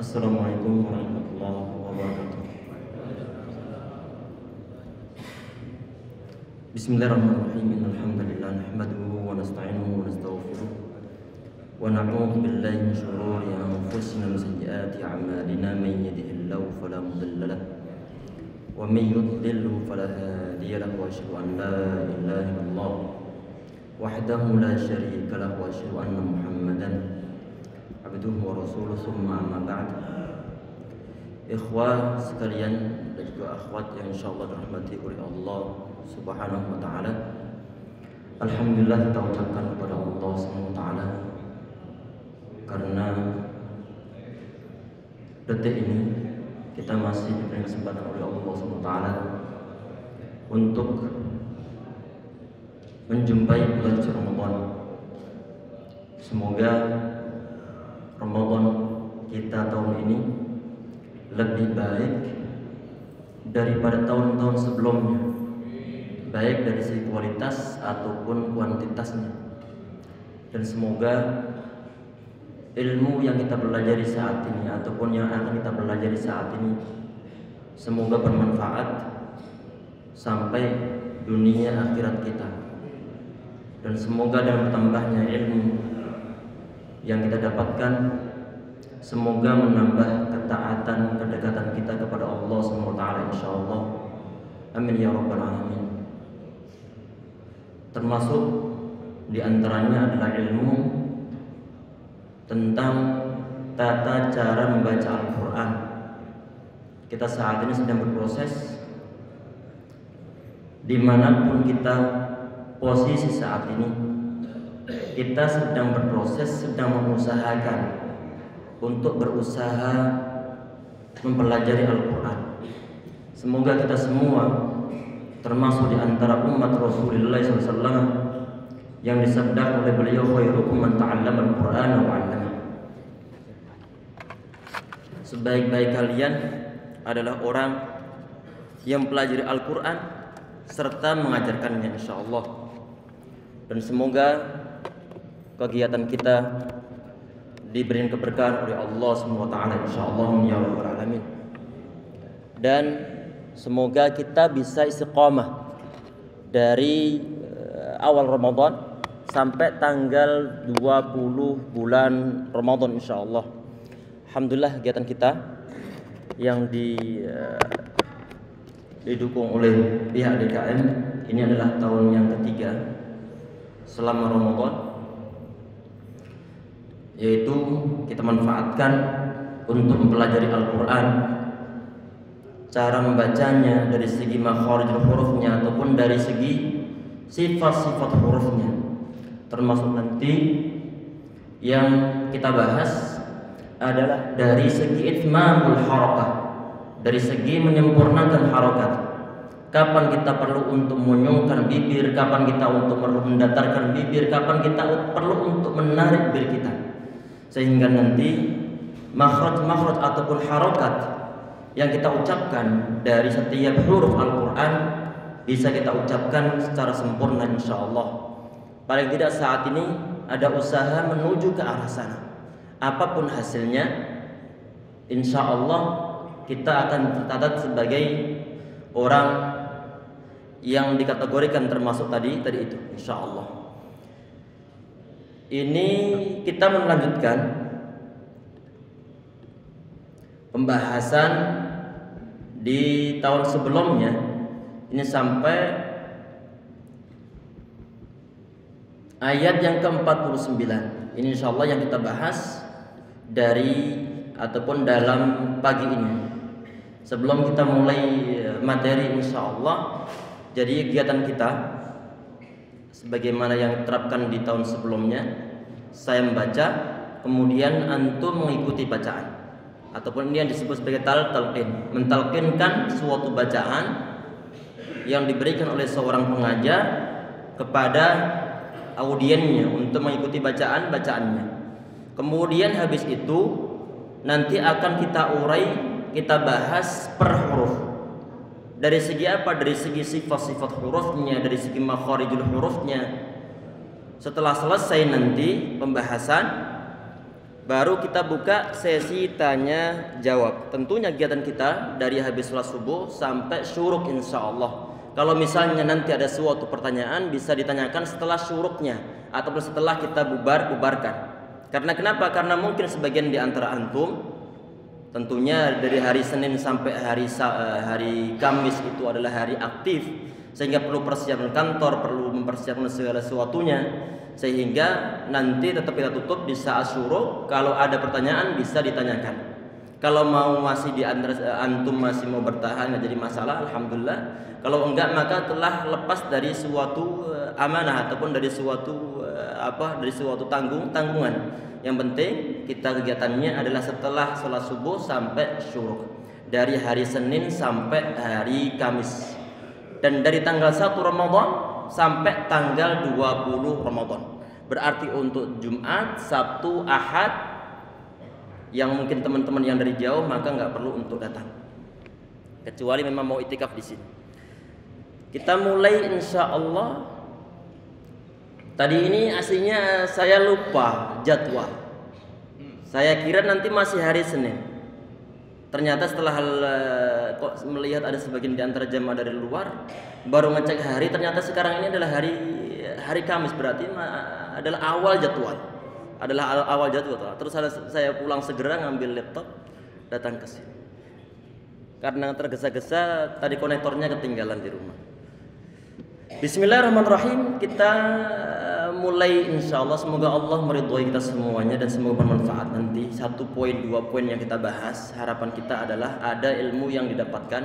Assalamualaikum warahmatullahi wabarakatuh. Bismillahirrahmanirrahim. Alhamdulillah nahmaduhu wa nasta'inuhu wa nastaghfiruh wa na'udzu billahi min shururi anfusina wa sayyiati a'malina man yahdihillahu fala mudilla lahu wa man yudlilhu fala hadiya lahu wa asyhadu an la ilaha illallah wahdahu la syarika lahu wa asyhadu anna Muhammadan abduhu wa rasuluh summa amma ba'd. Ikhwah sekalian dan juga akhwat yang insyaallah dirahmati oleh Allah Subhanahu wa taala. Alhamdulillah kita ucapkan kepada Allah Subhanahu wa taala karena detik ini kita masih diberi kesempatan oleh Allah Subhanahu wa taala untuk menjumpai bulan Ramadan. Semoga Ramadan kita tahun ini lebih baik daripada tahun-tahun sebelumnya, baik dari segi kualitas ataupun kuantitasnya. Dan semoga ilmu yang kita pelajari saat ini ataupun yang akan kita pelajari saat ini semoga bermanfaat sampai dunia akhirat kita. Dan semoga dengan bertambahnya ilmu yang kita dapatkan semoga menambah ketaatan kedekatan kita kepada Allah Subhanahu wa taala insyaallah. Amin ya rabbal alamin. Termasuk di antaranya adalah ilmu tentang tata cara membaca Al-Qur'an. Kita saat ini sedang berproses dimanapun kita posisi saat ini. Kita sedang berproses, sedang mengusahakan untuk berusaha mempelajari Al-Quran. Semoga kita semua termasuk di antara umat Rasulullah SAW yang disabdakan oleh beliau, khairukum man ta'allama al-Qur'ana wa 'allama. Sebaik-baik kalian adalah orang yang pelajari Al-Quran serta mengajarkannya insyaallah. Dan semoga kegiatan kita diberi keberkahan oleh Allah Subhanahu wa taala insyaallah ya rabbal alamin. Dan semoga kita bisa istiqamah dari awal Ramadan sampai tanggal 20 bulan Ramadan insyaallah. Alhamdulillah kegiatan kita yang didukung oleh pihak DKM ini adalah tahun yang ketiga selama Ramadan, yaitu kita manfaatkan untuk mempelajari Al-Quran, cara membacanya dari segi makharijul hurufnya ataupun dari segi sifat-sifat hurufnya. Termasuk nanti yang kita bahas adalah dari segi itmamul harakah, dari segi menyempurnakan harakat. Kapan kita perlu untuk menyongkan bibir, kapan kita untuk perlu mendatarkan bibir, kapan kita perlu untuk menarik bibir kita, sehingga nanti makhraj-makhraj ataupun harakat yang kita ucapkan dari setiap huruf Al-Quran bisa kita ucapkan secara sempurna insyaallah. Paling tidak saat ini ada usaha menuju ke arah sana. Apapun hasilnya, insyaallah kita akan tercatat sebagai orang yang dikategorikan termasuk tadi itu insyaallah. Ini kita melanjutkan pembahasan di tahun sebelumnya. Ini sampai ayat yang ke-49. Ini insyaallah yang kita bahas dari ataupun dalam pagi ini. Sebelum kita mulai materi insyaallah, jadi kegiatan kita sebagaimana yang diterapkan di tahun sebelumnya, saya membaca, kemudian antum mengikuti bacaan, ataupun ini yang disebut sebagai talqin, mentalqinkan suatu bacaan yang diberikan oleh seorang pengajar kepada audiennya untuk mengikuti bacaannya. Kemudian habis itu nanti akan kita urai, kita bahas per huruf. Dari segi apa? Dari segi sifat-sifat hurufnya, dari segi makharijul hurufnya. Setelah selesai nanti pembahasan, baru kita buka sesi tanya jawab. Tentunya kegiatan kita dari habis sholat subuh sampai syuruk insya Allah. Kalau misalnya nanti ada suatu pertanyaan bisa ditanyakan setelah syuruknya ataupun setelah kita bubarkan. Karena kenapa? Karena mungkin sebagian di antara antum tentunya dari hari Senin sampai hari Kamis itu adalah hari aktif, sehingga perlu persiapan kantor, perlu mempersiapkan segala sesuatunya, sehingga nanti tetap kita tutup di saat syuruk. Kalau ada pertanyaan bisa ditanyakan. Kalau mau masih di antara antum masih mau bertahan nggak jadi masalah, alhamdulillah. Kalau enggak maka telah lepas dari suatu amanah ataupun dari suatu dari suatu tanggungan. Yang penting kita kegiatannya adalah setelah sholat subuh sampai syuruk, dari hari Senin sampai hari Kamis, dan dari tanggal 1 Ramadan sampai tanggal 20 Ramadan. Berarti untuk Jumat, Sabtu, Ahad yang mungkin teman-teman yang dari jauh maka nggak perlu untuk datang, kecuali memang mau itikaf di sini. Kita mulai insya Allah. Tadi ini aslinya saya lupa jadwal. Saya kira nanti masih hari Senin. Ternyata setelah kok melihat ada sebagian di antara jamaah dari luar, baru ngecek hari, ternyata sekarang ini adalah hari Kamis, berarti adalah awal jadwal. Terus saya pulang segera ngambil laptop, datang ke sini. Karena tergesa-gesa tadi konektornya ketinggalan di rumah. Bismillahirrahmanirrahim. Kita mulai insya Allah. Semoga Allah meridhoi kita semuanya dan semoga bermanfaat nanti. 1 poin 2 poin yang kita bahas, harapan kita adalah ada ilmu yang didapatkan,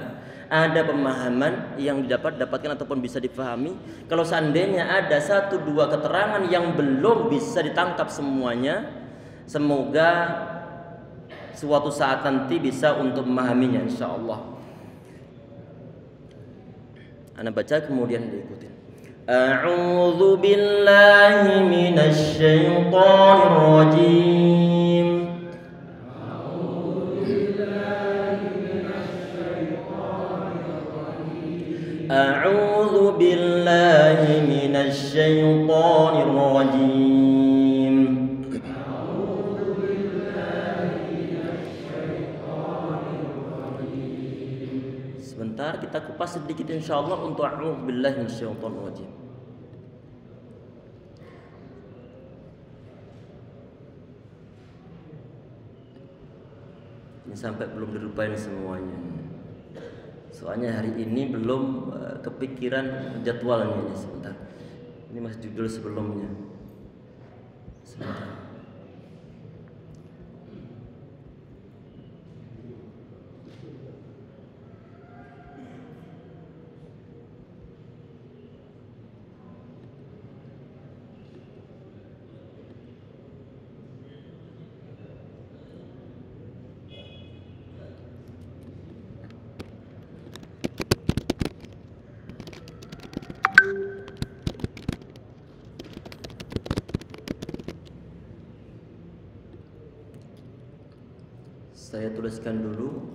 ada pemahaman yang didapatkan ataupun bisa dipahami. Kalau seandainya ada 1-2 keterangan yang belum bisa ditangkap semuanya, semoga suatu saat nanti bisa untuk memahaminya insya Allah. Ana baca kemudian diikutin. A'udzu billahi minasy syaithanir rajim. A'udzu billahi minasy syaithanir rajim. Sebentar kita kupas sedikit insyaallah untuk a'udzu billahi minasyaitonir rajim. Ini sampai belum dilupain semuanya. Soalnya hari ini belum kepikiran jadwalnya ini. Sebentar. Ini masih judul sebelumnya. Sebentar. Saya tuliskan dulu.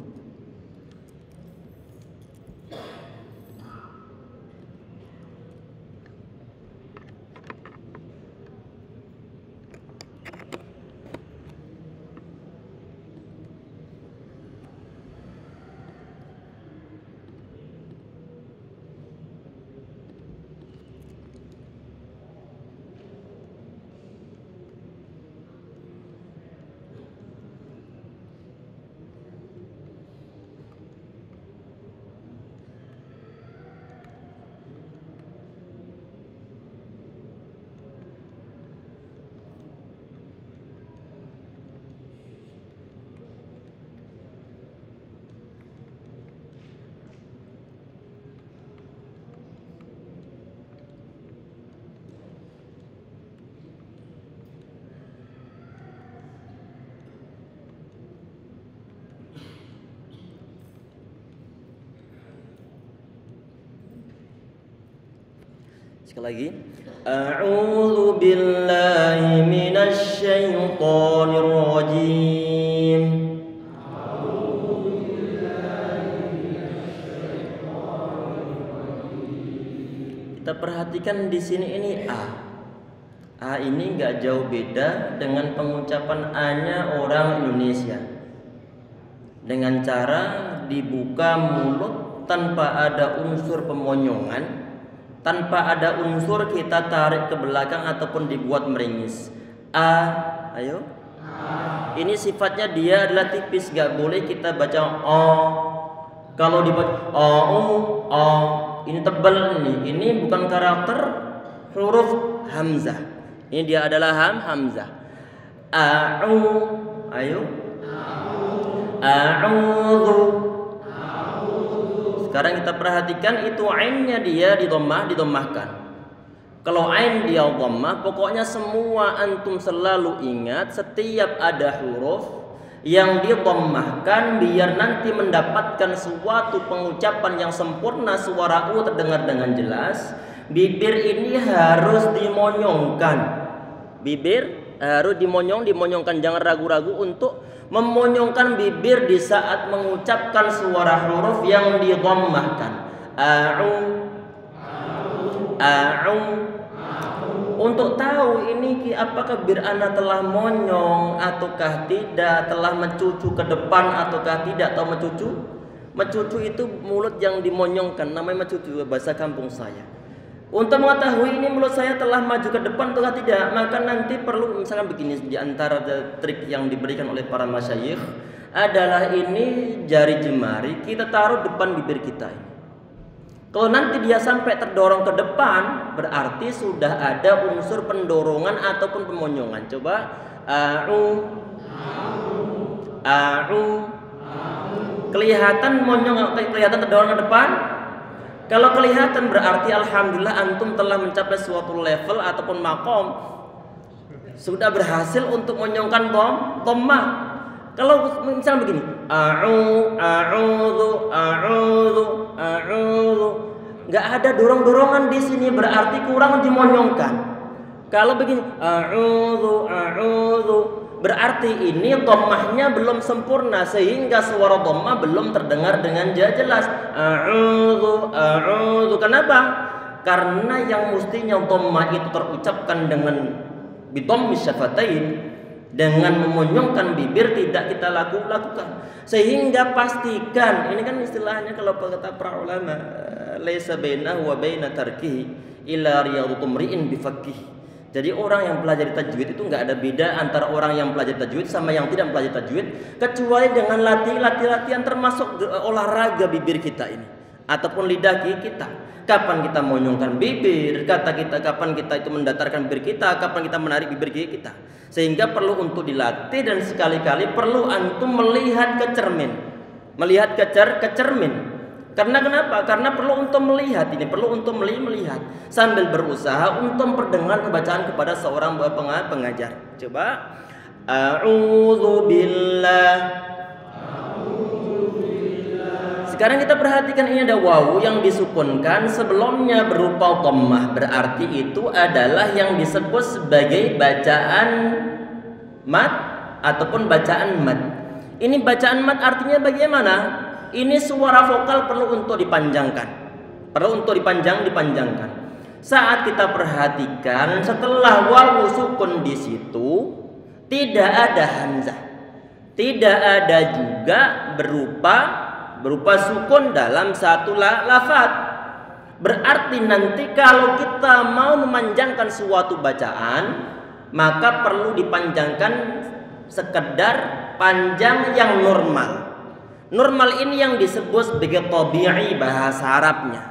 Sekali lagi. A'udzu billahi minasy syaithanir rajim. Kita perhatikan di sini ini A. A ini nggak jauh beda dengan pengucapan A-nya orang Indonesia. Dengan cara dibuka mulut tanpa ada unsur pemonyongan, tanpa ada unsur kita tarik ke belakang ataupun dibuat meringis. A, ayo. Ini sifatnya dia adalah tipis, nggak boleh kita baca O. Kalau dibaca O, ini tebal ini bukan karakter huruf hamzah. Ini dia adalah hamzah. A'u, ayo. A'udzu. Sekarang kita perhatikan itu ainnya dia didommahkan. Kalau ain dia dhammah, pokoknya semua antum selalu ingat setiap ada huruf yang didommahkan biar nanti mendapatkan suatu pengucapan yang sempurna, suara u terdengar dengan jelas. Bibir ini harus dimonyongkan. Bibir harus dimonyongkan, jangan ragu-ragu untuk memonyongkan bibir di saat mengucapkan suara huruf yang didommahkan. A'u. Untuk tahu ini apakah bibir ana telah monyong ataukah tidak, telah mencucu ke depan ataukah tidak, atau mencucu. Mencucu itu mulut yang dimonyongkan, namanya mencucu bahasa kampung saya. Untuk mengetahui ini mulut saya telah maju ke depan atau tidak, maka nanti perlu misalkan begini, di antara trik yang diberikan oleh para masyayikh adalah ini jari jemari kita taruh depan bibir kita ini. Kalau nanti dia sampai terdorong ke depan, berarti sudah ada unsur pendorongan ataupun pemonyongan. Coba a'u. Kelihatan monyong, kelihatan terdorong ke depan? Kalau kelihatan berarti alhamdulillah antum telah mencapai suatu level ataupun makom, sudah berhasil untuk monyongkan dhammah. Kalau misalnya begini, a'udzu, nggak ada dorong-dorongan di sini, berarti kurang dimonyongkan. Kalau begini, a'udzu, berarti ini dhammahnya belum sempurna sehingga suara dhammah belum terdengar dengan jelas. A'udzu. Kenapa? Karena yang mestinya dhammah itu terucapkan dengan bidhammi syafatain, dengan memonyongkan bibir, tidak kita lakukan. Sehingga pastikan, ini kan istilahnya kalau kata para ulama, laisa bainahu wa baina tarkihi illa riyadatu mri'in bifaqih. Jadi orang yang pelajari tajwid itu nggak ada beda antara orang yang pelajari tajwid sama yang tidak pelajari tajwid, kecuali dengan latihan termasuk olahraga bibir kita ini ataupun lidah kita. Kapan kita monyongkan bibir, kata kita, kapan kita itu mendatarkan bibir kita, kapan kita menarik bibir kita. Sehingga perlu untuk dilatih dan sekali-kali perlu antum melihat ke cermin. Melihat ke cermin. Karena kenapa? Karena perlu untuk melihat ini, perlu untuk melihat sambil berusaha untuk memperdengar bacaan kepada seorang pengajar. Coba a'udzu billah. Sekarang kita perhatikan ini ada wawu yang disukunkan sebelumnya berupa dhammah, berarti itu adalah yang disebut sebagai bacaan mat ataupun bacaan mat. Ini bacaan mat artinya bagaimana? Ini suara vokal perlu untuk dipanjangkan. Perlu untuk dipanjangkan. Saat kita perhatikan setelah wawu sukun di situ tidak ada hamzah. Tidak ada juga berupa sukun dalam satu lafaz. Berarti nanti kalau kita mau memanjangkan suatu bacaan, maka perlu dipanjangkan sekedar panjang yang normal. Normal ini yang disebut sebagai tabi'i bahasa Arabnya.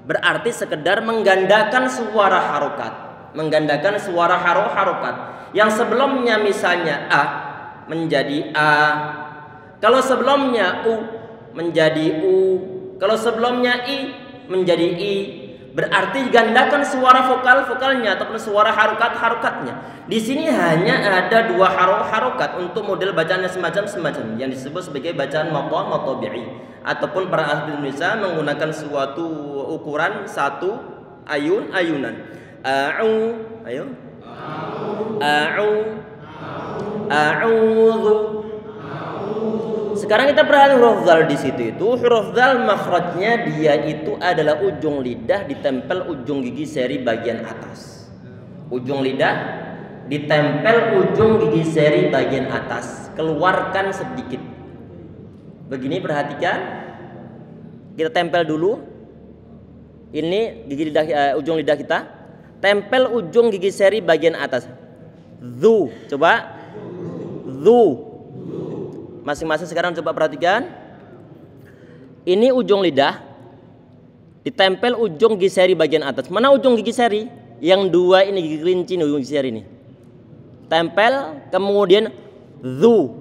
Berarti sekedar menggandakan suara harokat. Menggandakan suara harokat. Yang sebelumnya misalnya A menjadi A. Kalau sebelumnya U menjadi U. Kalau sebelumnya I menjadi I. Berarti gandakan suara vokalnya ataupun suara harokatnya. Di sini hanya ada dua harokat untuk model bacaannya semacam yang disebut sebagai bacaan tabi'i ataupun para ahli Indonesia menggunakan suatu ukuran satu ayunan. A'u, ayo. A'udzu. Sekarang kita perhatikan huruf dzal di situ itu huruf dzal makhrajnya dia itu adalah ujung lidah ditempel ujung gigi seri bagian atas. ujung lidah ditempel ujung gigi seri bagian atas, keluarkan sedikit. Begini, perhatikan. Kita tempel dulu. Ini gigi lidah, ujung lidah kita. Tempel ujung gigi seri bagian atas. Zu, coba. Zu. Masing-masing sekarang coba perhatikan. Ini ujung lidah. Ditempel ujung gigi seri bagian atas. Mana ujung gigi seri? Yang dua ini gigi kelinci, ujung gigi seri ini. Tempel, kemudian zu.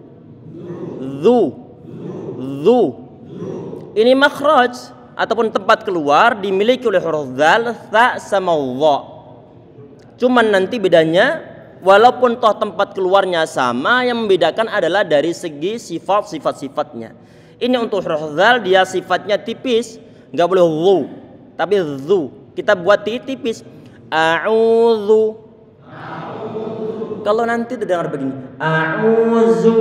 Zu. Zu. Ini makhraj ataupun tempat keluar dimiliki oleh huruf dzal, tha sama dha. Cuman nanti bedanya, walaupun toh tempat keluarnya sama, yang membedakan adalah dari segi sifat-sifatnya. Ini untuk huruf dzal, dia sifatnya tipis, nggak boleh zu, tapi zu. Kita buat tipis. A'udzu. Kalau nanti terdengar begini, a'udzu.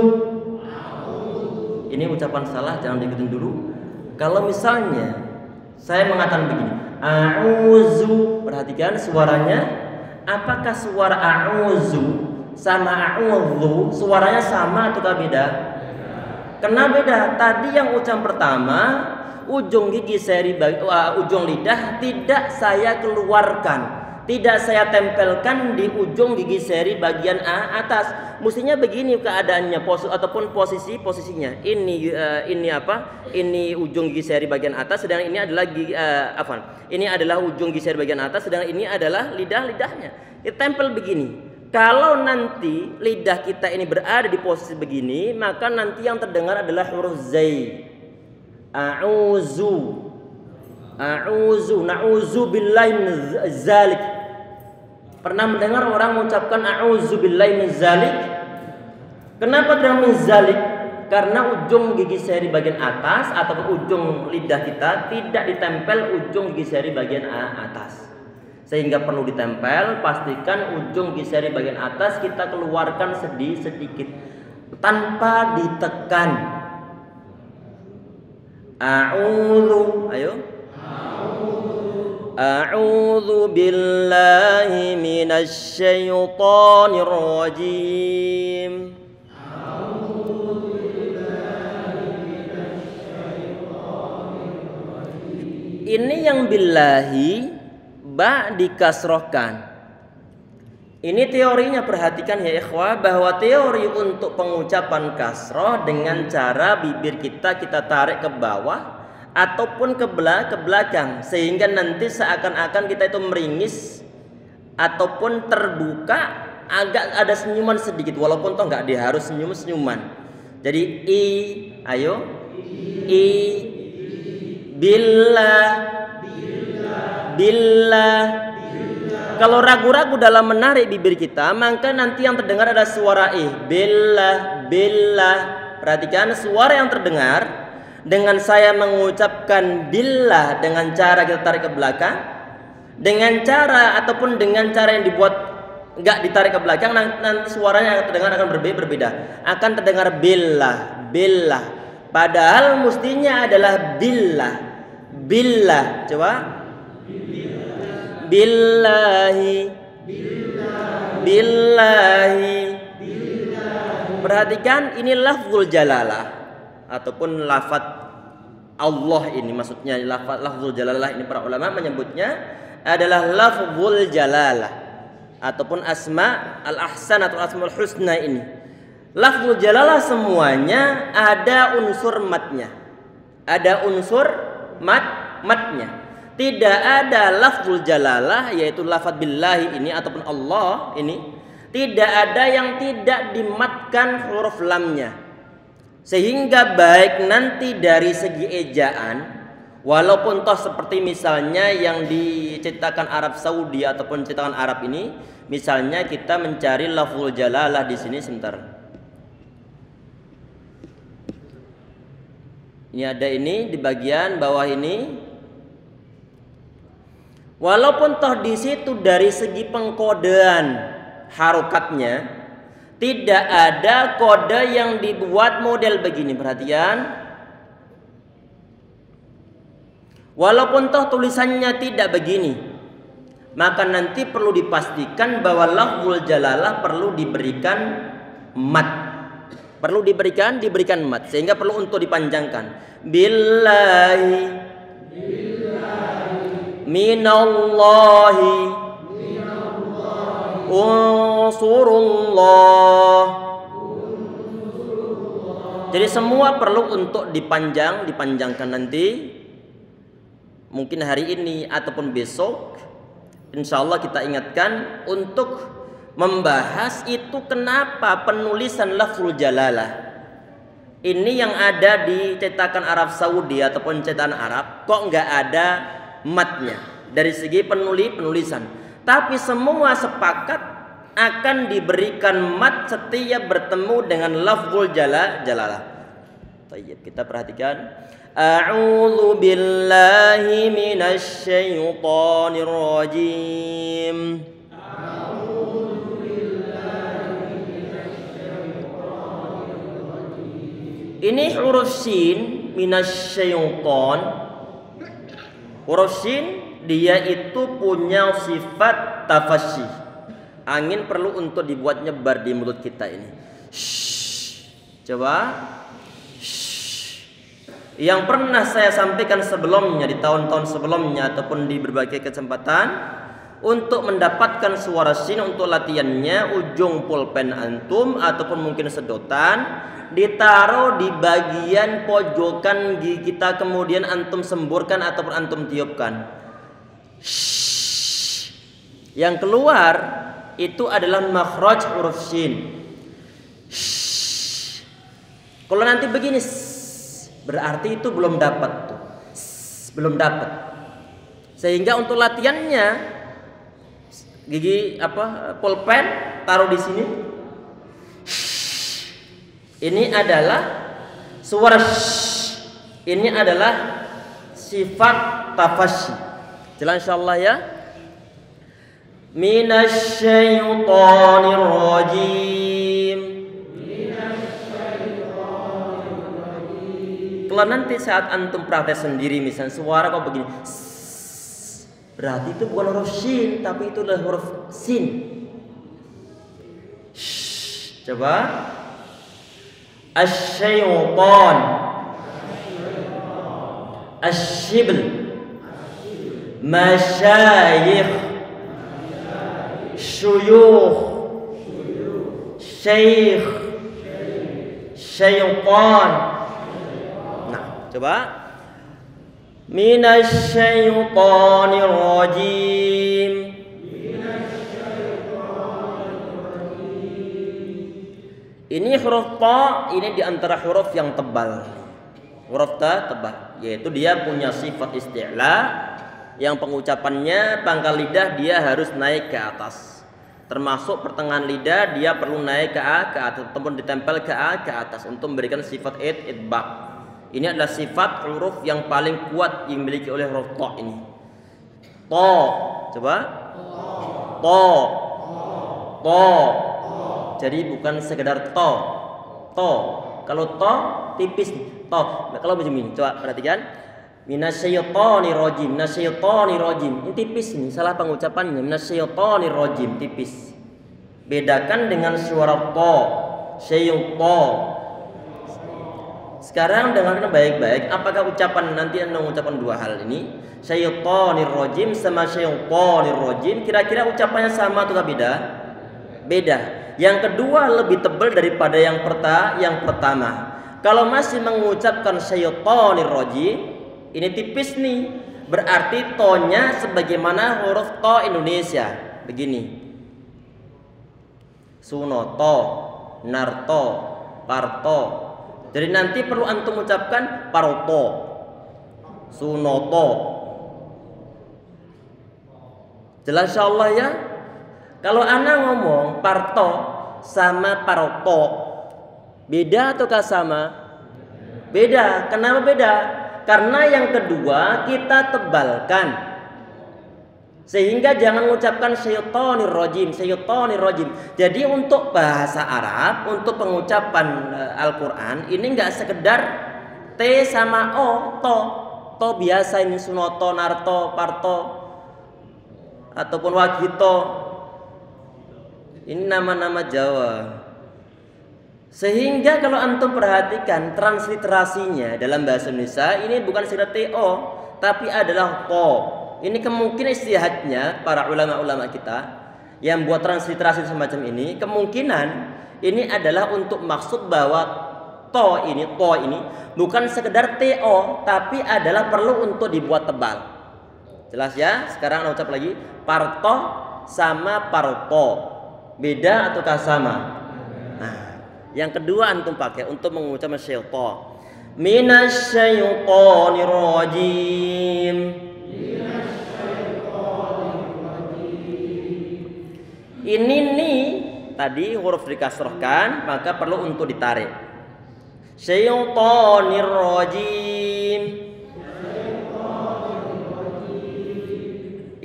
Ini ucapan salah, jangan diikutin dulu. Kalau misalnya saya mengatakan begini, a'udzu, perhatikan suaranya. Apakah suara a'udzu sama a'udzu suaranya sama atau beda? Kenapa beda? Tadi yang ucapan pertama, ujung gigi seri ujung lidah tidak saya keluarkan, tidak saya tempelkan di ujung gigi seri bagian atas. Mestinya begini keadaannya, ataupun posisinya. Ini apa? Ini ujung gigi seri bagian atas, sedang ini adalah ini adalah ujung gigi seri bagian atas, sedang ini adalah lidahnya. Kita tempel begini. Kalau nanti lidah kita ini berada di posisi begini, maka nanti yang terdengar adalah huruf zai. A'udzu. A'udzu, na'udzu billahi min zalik. Pernah mendengar orang mengucapkan a'udzu billahi min zalik? Kenapa dengan min zalik? Karena ujung gigi seri bagian atas atau ujung lidah kita tidak ditempel ujung gigi seri bagian atas. Sehingga perlu ditempel, pastikan ujung gigi seri bagian atas kita keluarkan sedikit tanpa ditekan. A'udzu, ayo. A'udzu billahi minasy syaithanir rajim. Ini yang billahi ba dikasrohkan. Ini teorinya, perhatikan ya ikhwah, bahwa teori untuk pengucapan kasroh dengan cara bibir kita tarik ke bawah ataupun ke belakang, sehingga nanti seakan-akan kita itu meringis ataupun terbuka, agak ada senyuman sedikit, walaupun toh nggak harus senyuman. Jadi ayo billah. Kalau ragu-ragu dalam menarik bibir kita, maka nanti yang terdengar adalah suara billah. Perhatikan suara yang terdengar dengan saya mengucapkan billah dengan cara kita tarik ke belakang, dengan cara ataupun dengan cara yang dibuat enggak ditarik ke belakang, nanti suaranya yang terdengar akan berbeda. Akan terdengar billah. Padahal mestinya adalah billah. Coba. Billahi. Perhatikan, ini lafzul jalalah ataupun lafaz Allah, ini maksudnya lafzul jalalah ini para ulama menyebutnya adalah lafzul jalalah ataupun asma al-ahsan atau asmaul husna. Ini lafzul jalalah semuanya ada unsur matnya. Ada unsur matnya. Tidak ada lafzul jalalah yaitu lafaz billahi ini ataupun Allah ini, tidak ada yang tidak dimatkan huruf lamnya. Sehingga baik nanti dari segi ejaan, walaupun toh seperti misalnya yang diciptakan Arab Saudi ataupun cetakan Arab ini, misalnya kita mencari lafzul jalalah di sini sebentar. Ini ada ini di bagian bawah ini. Walaupun toh di situ dari segi pengkodean harokatnya tidak ada kode yang dibuat model begini, perhatian. Walaupun toh tulisannya tidak begini, maka nanti perlu dipastikan bahwa lafzul jalalah perlu diberikan mat. Perlu diberikan mat, sehingga perlu untuk dipanjangkan. Billahi, minallahi, unsurullah. Jadi semua perlu untuk dipanjangkan nanti. Mungkin hari ini ataupun besok, insya Allah kita ingatkan untuk membahas itu kenapa penulisan lafzul jalalah ini yang ada di cetakan Arab Saudi ataupun cetakan Arab kok nggak ada matnya dari segi penulisan. Tapi semua sepakat akan diberikan mat setiap bertemu dengan lafzul jalalah. Baik, kita perhatikan. A'udzu billahi minasy syaithanir rajim. Ini huruf sin minasy syaitan. Huruf sin dia itu punya sifat tafasyi. Angin perlu untuk dibuat nyebar di mulut kita ini. Coba. Yang pernah saya sampaikan sebelumnya di tahun-tahun sebelumnya ataupun di berbagai kesempatan, untuk mendapatkan suara sin untuk latihannya, ujung pulpen antum ataupun mungkin sedotan ditaruh di bagian pojokan gigi kita, kemudian antum semburkan ataupun antum tiupkan. Yang keluar itu adalah makhraj huruf sin. Kalau nanti begini berarti itu belum dapat tuh. Belum dapat. Sehingga untuk latihannya gigi pulpen taruh di sini. Ini adalah suara ini adalah sifat tafasyi. Jelas insyaallah ya. Minasy syaithanir rajim. Kalau nanti saat antum praktek sendiri misalnya suara kok begini, berarti itu bukan huruf shin, tapi itu adalah huruf sin. Coba. Asy-syaitan, asy-shibl, masyayikh, syuyukh, syekh, syaitan. Nah, coba. Minasy syaithanir rajim. Ini huruf ta, ini diantara huruf yang tebal. Huruf ta tebal, yaitu dia punya sifat isti'la, yang pengucapannya pangkal lidah dia harus naik ke atas. Termasuk pertengahan lidah dia perlu naik ke atas ataupun ditempel ke atas untuk memberikan sifat idbaq. Ini adalah sifat huruf yang paling kuat yang dimiliki oleh huruf ta ini. Ta, coba. Ta. Jadi bukan sekedar to. Kalau to tipis to. Nah, kalau macam ini coba perhatikan. Minasyaitonir rajim. Minasyaitonir rajim. Ini tipis nih, salah pengucapannya. Minasyaitonir rajim tipis. Bedakan dengan suara to. Syaiton. Sekarang dengarkan baik-baik. Apakah ucapan nanti Anda mengucapkan dua hal ini? Syaitonir rajim sama syaitonir rajim. Kira-kira ucapannya sama atau beda? Beda. Yang kedua lebih tebal daripada yang pertama. Kalau masih mengucapkan syaitonir rajim, ini tipis nih. Berarti to-nya sebagaimana huruf to Indonesia. Begini. Sunoto, narto, parto. Jadi nanti perlu antum ucapkan paroto, sunoto. Jelas insyaallah ya. Kalau ana ngomong parto sama paroto, beda ataukah sama? Beda. Kenapa beda? Karena yang kedua kita tebalkan. Sehingga jangan mengucapkan syaitonir rajim, syaitonir rajim. Jadi untuk bahasa Arab, untuk pengucapan Al-Qur'an ini enggak sekedar T sama O, to. To biasa ini sunoto, narto, parto. ataupun Wagito. Ini nama-nama Jawa. Sehingga kalau antum perhatikan transliterasinya dalam bahasa Indonesia ini bukan sekedar TO, tapi adalah to. Ini kemungkinan istihadnya para ulama-ulama kita yang buat transliterasi semacam ini, kemungkinan ini adalah untuk maksud bahwa to ini bukan sekedar TO, tapi adalah perlu untuk dibuat tebal. Jelas ya? Sekarang aku ucap lagi, parto sama parto. Beda ataukah sama? Nah, yang kedua antum pakai untuk mengucap syaitan. Minasyaitonir rajim. Ini nih tadi huruf dikasrohkan, maka perlu untuk ditarik. Syaitonir rajim.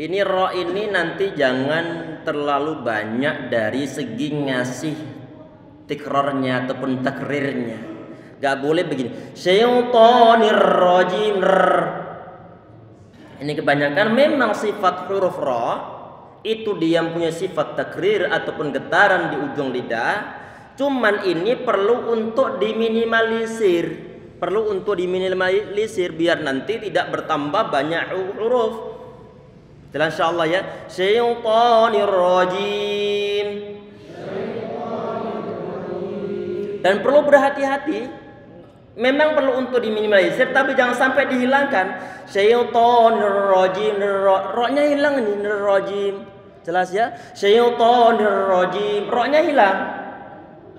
Ini ro ini nanti jangan terlalu banyak dari segi ngasih tikrarnya ataupun takrirnya. Gak boleh begini. Syaitonir rajim. Ini kebanyakan memang sifat huruf ra itu dia punya sifat takrir ataupun getaran di ujung lidah. Cuman ini perlu untuk diminimalisir. Perlu untuk diminimalisir biar nanti tidak bertambah banyak huruf. Jelas insyaallah ya. Syaitonir rajim. Dan perlu berhati-hati. Memang perlu untuk diminimalisir tapi jangan sampai dihilangkan. Syaitonir rajim. Ro-nya hilang ini rajim. Jelas ya? Syaitonir rajim. Ro-nya hilang.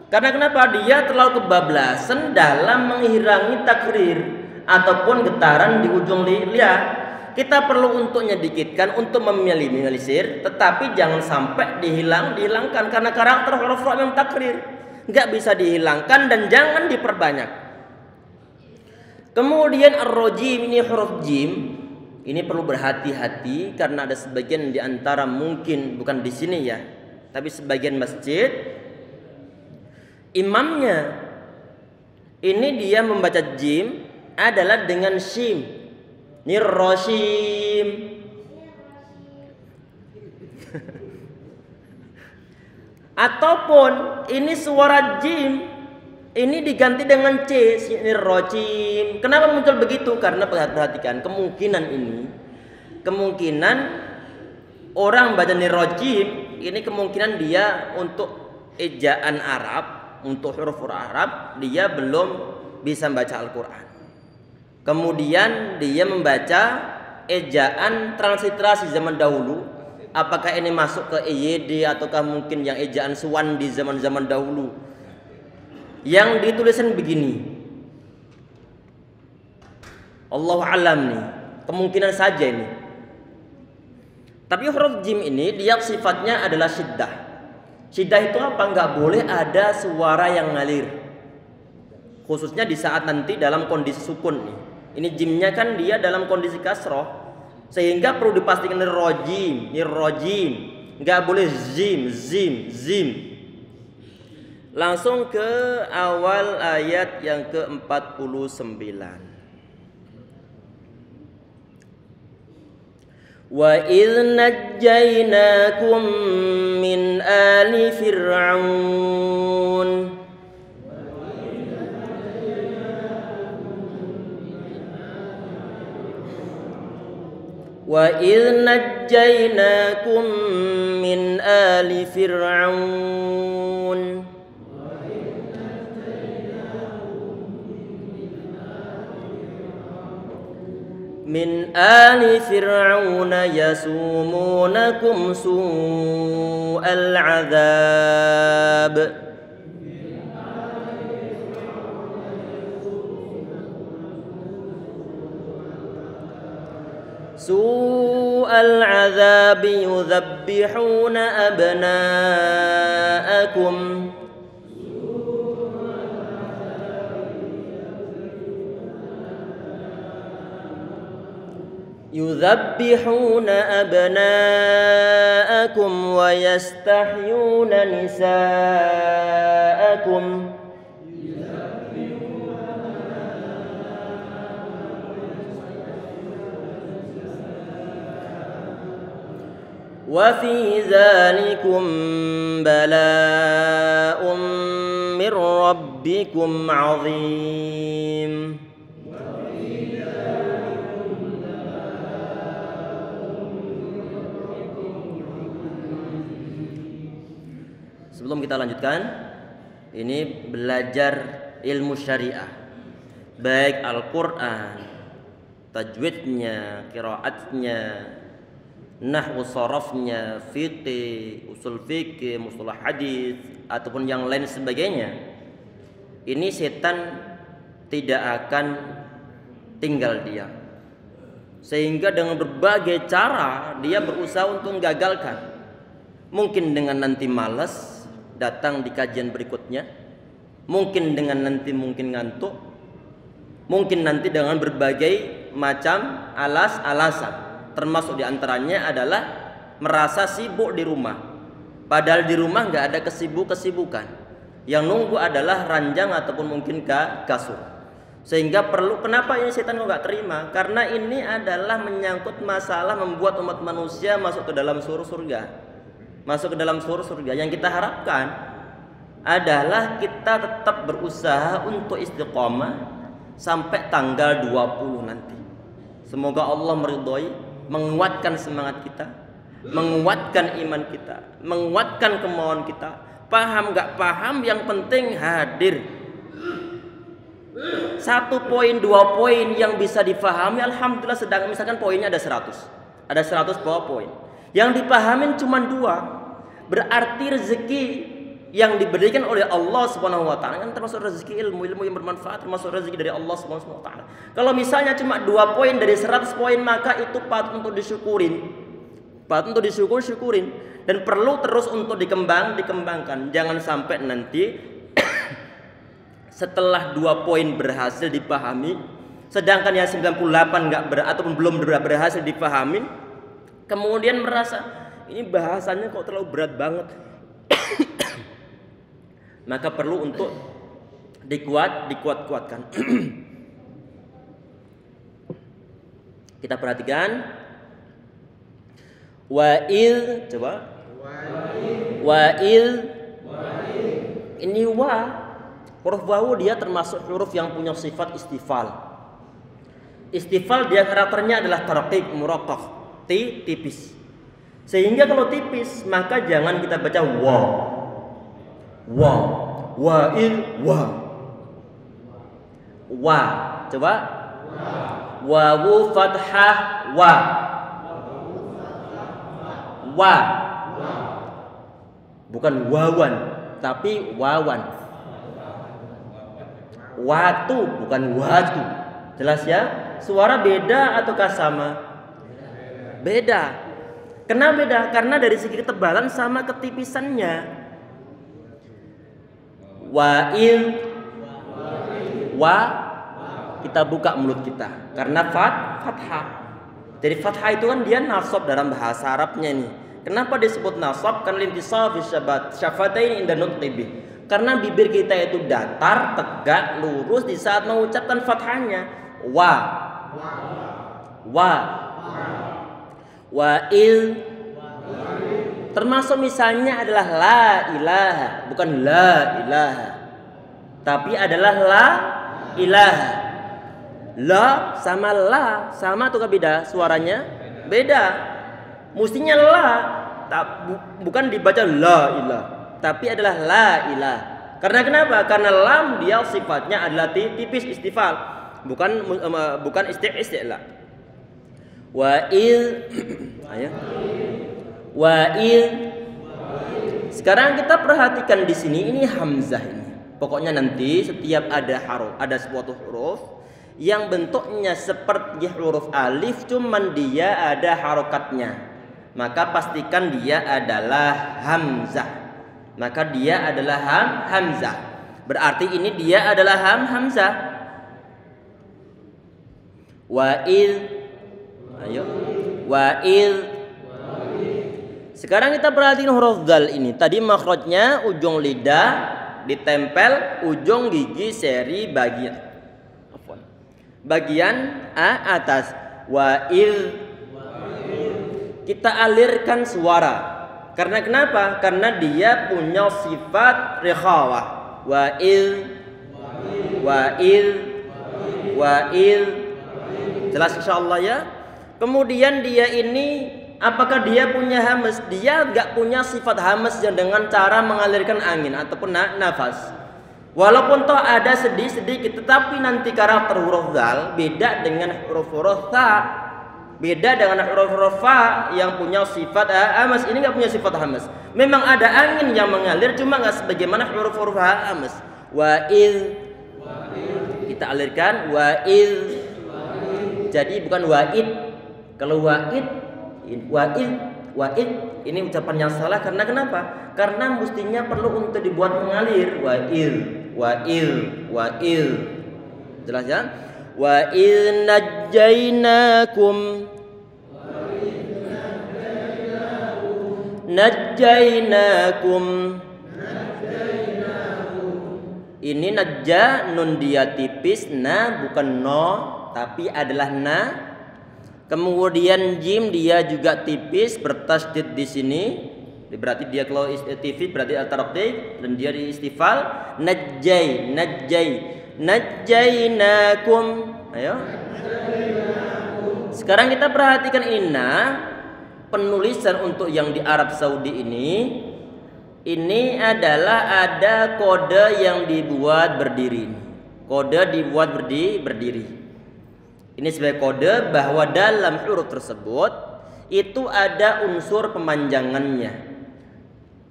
Karena kenapa? Dia terlalu kebablasan dalam menghirangi takrir ataupun getaran di ujung lidah. Kita perlu untuk nyedikitkan, untuk meminimalisir, tetapi jangan sampai dihilangkan karena karakter huruf ra memang takrir, nggak bisa dihilangkan dan jangan diperbanyak. Kemudian ar-rajim ini huruf jim, ini perlu berhati-hati karena ada sebagian di antara mungkin bukan di sini ya, tapi sebagian masjid imamnya ini dia membaca jim adalah dengan shim. Nirroshim. Ataupun ini suara jim ini diganti dengan c, nirroshim. Kenapa muncul begitu? Karena perhatikan kemungkinan orang baca nirroshim ini kemungkinan dia untuk ejaan Arab, untuk huruf Arab dia belum bisa membaca Al-Quran. Kemudian dia membaca ejaan transliterasi zaman dahulu. Apakah ini masuk ke EYD ataukah mungkin yang ejaan Suwan di zaman-zaman dahulu? Yang dituliskan begini. Allahu alam nih. Kemungkinan saja ini. Tapi huruf jim ini dia sifatnya adalah syiddah. Syiddah itu apa? Enggak boleh ada suara yang ngalir. Khususnya di saat nanti dalam kondisi sukun nih. Ini jimnya kan dia dalam kondisi kasroh, sehingga perlu dipastikan nirrojim. Nggak boleh zim. Langsung ke awal ayat yang ke-49. Wa idh najjaynakum min ali fir'aun. وَإِذْ نَجَّيْنَاكُمْ مِنْ آلِ فِرْعَوْنَ يَسُومُونَكُمْ سُوءَ الْعَذَابِ يُذَبِّحُونَ أَبْنَاءَكُمْ وَيَسْتَحْيُونَ نِسَاءَكُمْ wa fi dzalikum bala'un mir rabbikum 'azim. Sebelum kita lanjutkan, ini belajar ilmu syariah, baik Al-Quran, tajwidnya, qiraatnya, nahwu sarafnya, fiqih, usul fikih, mustalah hadis, ataupun yang lain sebagainya. Ini setan tidak akan tinggal diam, sehingga dengan berbagai cara dia berusaha untuk menggagalkan. Mungkin dengan nanti malas datang di kajian berikutnya, mungkin dengan nanti mungkin ngantuk, mungkin nanti dengan berbagai macam alasan, termasuk diantaranya adalah merasa sibuk di rumah, padahal di rumah nggak ada kesibukan, yang nunggu adalah ranjang ataupun mungkin kasur. Sehingga perlu, kenapa ini setan kok nggak terima? Karena ini adalah menyangkut masalah membuat umat manusia masuk ke dalam surga. Masuk ke dalam surga. Yang kita harapkan adalah kita tetap berusaha untuk istiqomah sampai tanggal 20 nanti. Semoga Allah meridhoi, menguatkan semangat kita, menguatkan iman kita, menguatkan kemauan kita. Paham gak paham, yang penting hadir. 1 poin 2 poin yang bisa difahami, alhamdulillah. Sedang misalkan poinnya ada 100, ada 100 poin, yang dipahamin cuma 2, berarti rezeki yang diberikan oleh Allah Subhanahu wa taala kan termasuk rezeki ilmu yang bermanfaat, termasuk rezeki dari Allah Subhanahu wa taala. Kalau misalnya cuma 2 poin dari 100 poin, maka itu patut untuk disyukurin. Patut untuk syukurin, dan perlu terus untuk dikembangkan. Jangan sampai nanti setelah 2 poin berhasil dipahami, sedangkan yang 98 ataupun belum berhasil dipahami, kemudian merasa ini bahasanya kok terlalu berat banget. Maka perlu untuk dikuat-kuatkan. Kita perhatikan wa'il, coba wa'il. Ini wa, huruf wawu dia termasuk huruf yang punya sifat istifal. Istifal dia karakternya adalah tarqiq, muraqqaq, tipis. Sehingga kalau tipis maka jangan kita baca wa'il, wa. Coba wawu fathah wa. Bukan wawan, tapi wawan. Watu bukan watu. Jelas ya? Suara beda ataukah sama? Beda. Kenapa beda? Karena dari segi ketebalan sama ketipisannya. Wa'il, wa, kita buka mulut kita karena fathah. Jadi fathah itu kan dia nasab dalam bahasa Arabnya nih. Kenapa disebut nasab? Karena lintisaf syafataini inda nutqi. Karena bibir kita itu datar, tegak, lurus di saat mengucapkan fathahnya. Wa'il. Termasuk misalnya adalah la ilaha, bukan la ilaha, tapi adalah la ilaha. La sama la sama atau beda suaranya? Beda. Mestinya la, bukan dibaca la ilah, tapi adalah la ilah. Karena kenapa? Karena lam dia sifatnya adalah tipis istifal, bukan isti'la. Wa'il. Ayo. Wa'il. Sekarang kita perhatikan di sini, ini hamzah ini. Pokoknya nanti setiap ada suatu huruf yang bentuknya seperti huruf alif, cuman dia ada harokatnya, maka pastikan dia adalah hamzah. Maka dia adalah hamzah. Berarti ini dia adalah hamzah. Wa'il. Ayo. Wa'il. Sekarang kita perhatikan huruf dal ini. Tadi makhrajnya ujung lidah ditempel ujung gigi seri bagian atas. Wa'il. kita alirkan suara. Karena kenapa? Karena dia punya sifat rikhawah. Wa'il. Jelas insyaallah ya. Kemudian dia ini, apakah dia punya hamas? Dia enggak punya sifat hamas yang dengan cara mengalirkan angin ataupun nafas. Walaupun toh ada sedikit, tetapi nanti karakter huruf dal beda dengan huruf-huruf ta. Beda dengan huruf-huruf fa yang punya sifat hamas. Ini enggak punya sifat hamas. Memang ada angin yang mengalir, cuma enggak sebagaimana huruf-huruf hamas. Wa'il. Kita alirkan wa'il. Jadi bukan wa'id. Kalau wa'id ini ucapan yang salah. Karena kenapa? Karena mestinya perlu untuk dibuat mengalir. Wa'il. Jelas ya? Wa'il najjainakum. Ini najja, nun dia tipis, na bukan no, tapi adalah na. Kemudian jim dia juga tipis, bertasydid di sini. Berarti dia kalau istifal berarti al-tarqiq, dan dia di istifal. Najjainakum. Ayo. Sekarang kita perhatikan inna. Penulisan untuk yang di Arab Saudi ini adalah ada kode yang dibuat berdiri. Kode dibuat berdiri. Ini sebagai kode bahwa dalam huruf tersebut itu ada unsur pemanjangannya.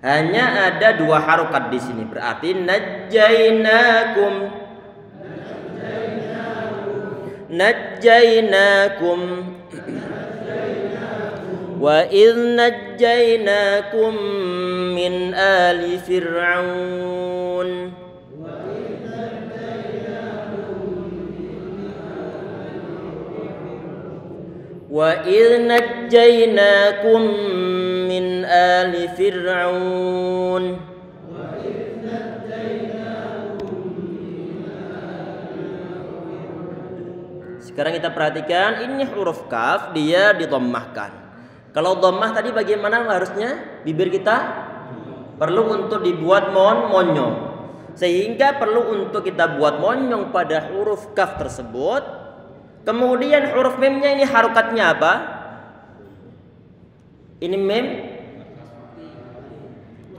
Hanya ada 2 harokat di sini. Berarti najjainakum. Wa idh najjainakum min ali fir'aun. Wa idh najjainakum min ali fir'aun. Sekarang kita perhatikan ini huruf kaf, dia didhammahkan. Kalau dhammah tadi bagaimana harusnya? Bibir kita perlu untuk dibuat monyong. Sehingga perlu untuk kita buat monyong pada huruf kaf tersebut. Kemudian huruf memnya ini harokatnya apa? Ini mem.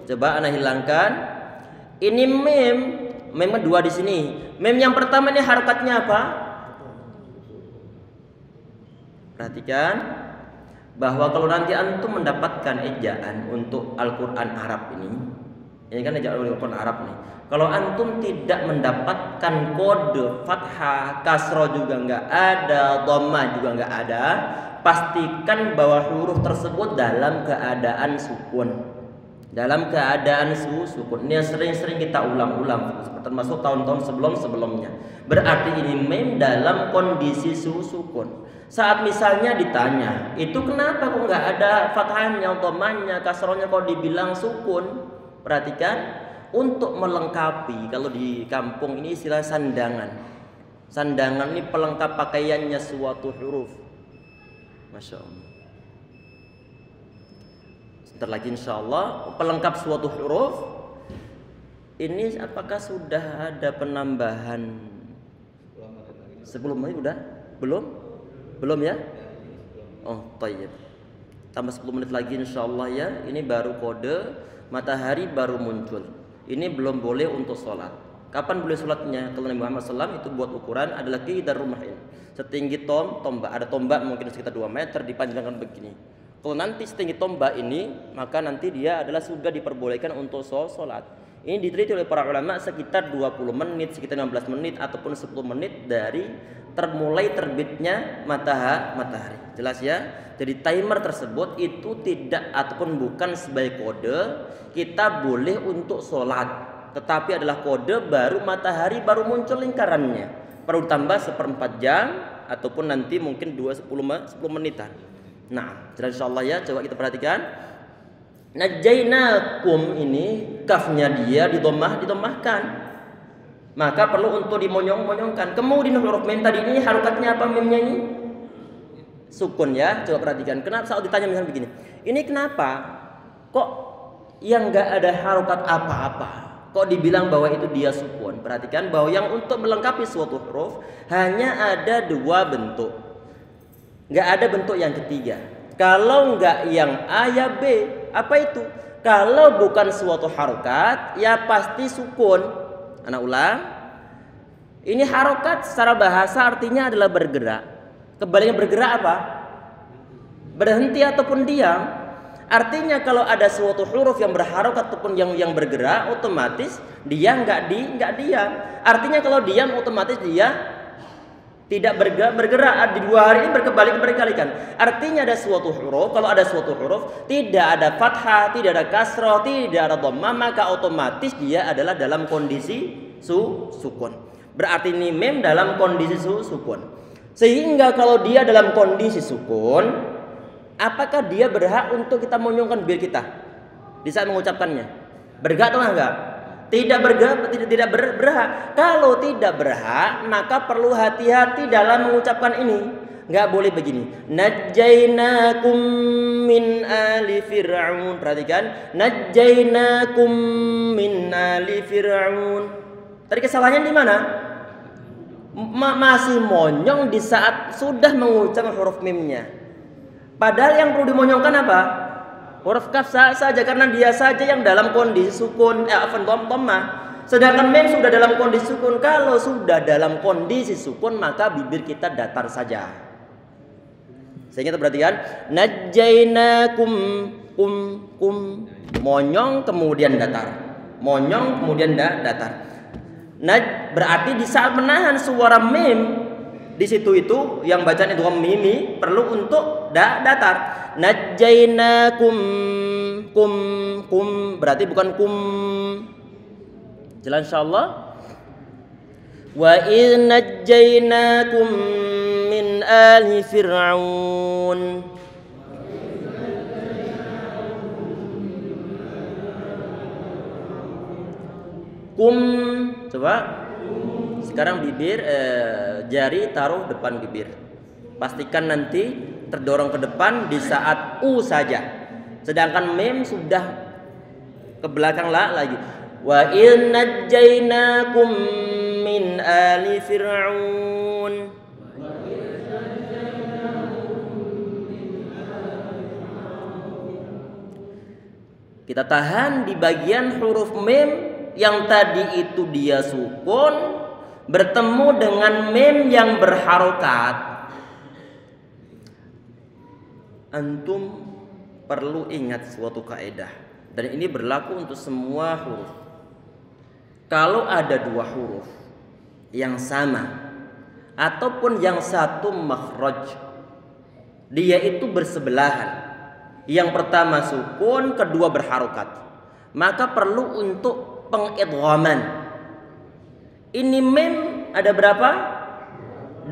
Coba ana hilangkan. Ini mem. Mem 2 di sini. Mem yang pertama ini harokatnya apa? Perhatikan bahwa kalau nanti antum mendapatkan ejaan untuk Al-Quran Arab ini kan ejaan Al-Quran Arab nih. Kalau antum tidak mendapatkan kode fathah, kasroh juga nggak ada, dhammah juga nggak ada, pastikan bahwa huruf tersebut dalam keadaan sukun. Dalam keadaan sukun. Ini yang sering-sering kita ulang-ulang, termasuk tahun-tahun sebelumnya. Berarti ini mem dalam kondisi sukun. Saat misalnya ditanya, itu kenapa kok nggak ada fathahnya, dhammahnya, kasrohnya kok dibilang sukun? Perhatikan, untuk melengkapi, kalau di kampung ini istilah sandangan. Sandangan ini pelengkap pakaiannya suatu huruf. Masya Allah. Sebentar lagi insya Allah pelengkap suatu huruf. Ini apakah sudah ada penambahan? 10 menit udah? Belum ya? Oh, tayyib. Tambah 10 menit lagi insyaallah ya. Ini baru kode matahari baru muncul. Ini belum boleh untuk sholat. Kapan boleh sholatnya? Kalau Nabi Muhammad SAW itu buat ukuran adalah qidar rumahin. Setinggi tombak. Ada tombak mungkin sekitar 2 meter dipanjangkan begini. Kalau nanti setinggi tombak ini, maka nanti dia adalah sudah diperbolehkan untuk sholat. Ini diteliti oleh para ulama sekitar 20 menit, sekitar 15 menit ataupun 10 menit dari mulai terbitnya matahari. Jelas ya? Jadi timer tersebut itu tidak ataupun bukan sebagai kode kita boleh untuk sholat, tetapi adalah kode baru matahari baru muncul lingkarannya. Perlu tambah 1/4 jam ataupun nanti mungkin 10 menitan. Nah, jelas insyaallah ya. Coba kita perhatikan. Najjainakum ini kafnya dia didomahkan. Maka perlu untuk dimonyong-monyongkan. Kemudian huruf mem tadi ini harokatnya apa memnya ini? sukun ya. Coba perhatikan. Kenapa saat ditanya misalnya begini, ini kenapa kok yang nggak ada harokat apa-apa, kok dibilang bahwa itu dia sukun? Perhatikan bahwa yang untuk melengkapi suatu huruf hanya ada dua bentuk, nggak ada bentuk yang ketiga. Kalau nggak yang A ya B. Apa itu? Kalau bukan suatu harokat ya pasti sukun. Anak ulang. Ini harokat secara bahasa artinya adalah bergerak. Kebaliknya bergerak apa? Berhenti ataupun diam. Artinya kalau ada suatu huruf yang berharokat ataupun yang bergerak, otomatis dia nggak diam. Artinya kalau diam otomatis dia tidak bergerak. Di dua hari ini berkali-kalikan. Artinya ada suatu huruf, kalau ada suatu huruf tidak ada fathah, tidak ada kasroh, tidak ada dhammah, maka otomatis dia adalah dalam kondisi sukun. Berarti ini mim dalam kondisi sukun. Sehingga kalau dia dalam kondisi sukun, apakah dia berhak untuk kita monyongkan bibir kita di saat mengucapkannya? Berhak atau enggak? Tidak berhak. Kalau tidak berhak, maka perlu hati-hati dalam mengucapkan ini. Enggak boleh begini. Najjainakum min ali fir'aun. Perhatikan, najjainakum min ali fir'aun. Tadi kesalahannya di mana? Masih monyong di saat sudah mengucapkan huruf mimnya. Padahal yang perlu dimonyongkan apa? Huruf kaf saja, karena dia saja yang dalam kondisi sukun, dhammah. Sedangkan mim sudah dalam kondisi sukun. Kalau sudah dalam kondisi sukun maka bibir kita datar saja. Sehingga kita perhatikan, najjainakum kum monyong kemudian datar. Monyong kemudian datar. Berarti di saat menahan suara mim di situ itu yang bacaan idgham mimi perlu untuk datar. Najjainakum kum berarti bukan kum. Jelas insyaallah. Wa idz najjainakum min ali fir'aun. Kum, coba. Sekarang bibir jari taruh depan bibir. Pastikan nanti terdorong ke depan di saat u saja. Sedangkan mim sudah ke belakang lagi. Wa in najjainakum min ali fir'aun. Kita tahan di bagian huruf mim yang tadi itu dia sukun bertemu dengan mim yang berharokat. Antum perlu ingat suatu kaidah, dan ini berlaku untuk semua huruf. Kalau ada dua huruf yang sama ataupun yang satu makhraj, dia itu bersebelahan. Yang pertama sukun, kedua berharokat, maka perlu untuk pengidghaman. Ini mim ada berapa?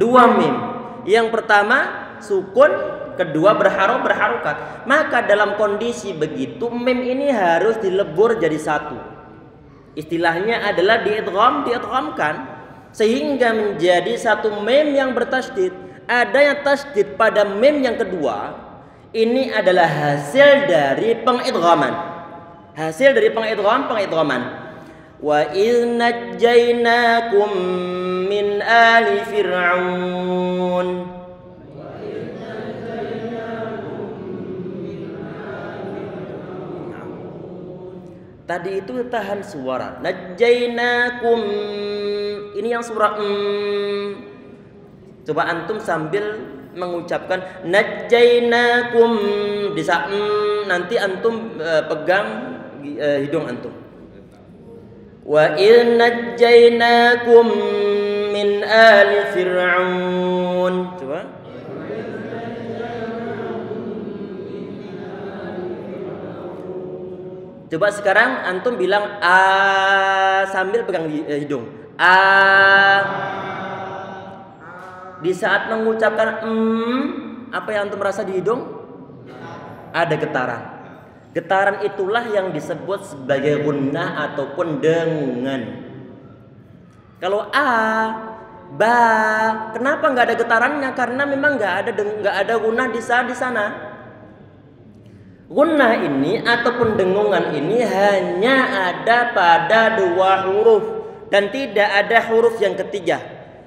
Dua mim. Yang pertama sukun, kedua berharokat. Maka dalam kondisi begitu mim ini harus dilebur jadi satu. Istilahnya adalah diidghamkan sehingga menjadi satu mim yang bertasydid. Adanya tasydid pada mim yang kedua ini adalah hasil dari pengidghaman. Hasil dari pengidghaman. Wa idz najjainakum min ali fir'aun. Tadi itu tahan suara. Najjainakum. Ini yang suara Coba antum sambil mengucapkan najjainakum di saat nanti antum pegang hidung antum. Wa idz najjainakum min ali fir'aun. Coba. Coba sekarang antum bilang a sambil pegang hidung. A. Di saat mengucapkan apa yang antum merasa di hidung? Ada getaran. Getaran itulah yang disebut sebagai gunnah ataupun dengungan. Kalau a Ba. Kenapa nggak ada getarannya? Karena memang nggak ada gunnah di sana. Gunnah ini ataupun dengungan ini hanya ada pada dua huruf dan tidak ada huruf yang ketiga,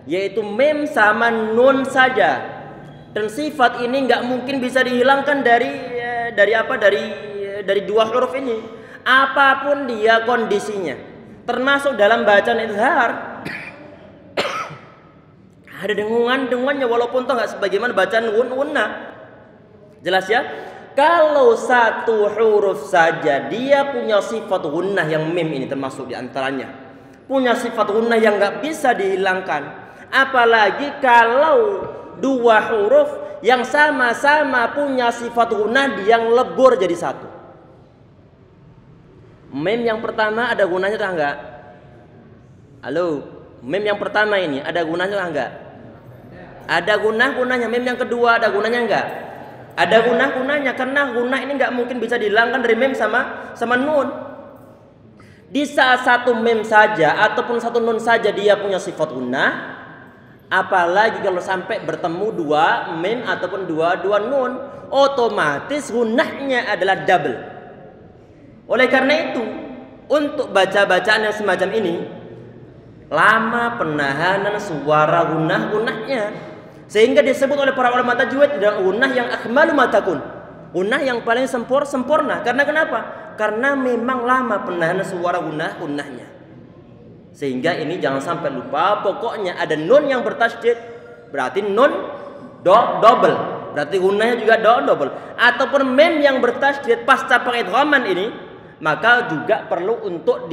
yaitu mim sama nun saja. Dan sifat ini nggak mungkin bisa dihilangkan dari dua huruf ini, apapun dia kondisinya, termasuk dalam bacaan izhar. Ada dengungannya walaupun toh nggak sebagaimana bacaan gunnah. Jelas ya? Kalau satu huruf saja dia punya sifat gunnah yang mim ini termasuk diantaranya, punya sifat gunnah yang nggak bisa dihilangkan. Apalagi kalau dua huruf yang sama-sama punya sifat gunnah yang lebur jadi satu. Mim yang pertama ada gunanya atau enggak? Halo, mim yang pertama ini ada gunanya atau enggak? Ada gunanya. Mim yang kedua ada gunanya enggak? Ada gunanya karena gunnah ini nggak mungkin bisa dihilangkan dari mim sama nun. Di saat satu mim saja ataupun satu nun saja dia punya sifat gunnah, apalagi kalau sampai bertemu dua mim ataupun dua nun, otomatis gunnahnya adalah double. Oleh karena itu, untuk baca-bacaan yang semacam ini, lama penahanan suara gunnahnya. Sehingga disebut oleh para ulama tajwid dan gunnah yang akmalu ma takun. Gunnah yang paling sempurna. Karena kenapa? Karena memang lama penahanan suara gunnahnya. Sehingga ini jangan sampai lupa, pokoknya ada nun yang bertasydid, berarti nun double. Berarti gunnahnya juga double. Ataupun mim yang bertasydid pasca pengidghaman ini, maka juga perlu untuk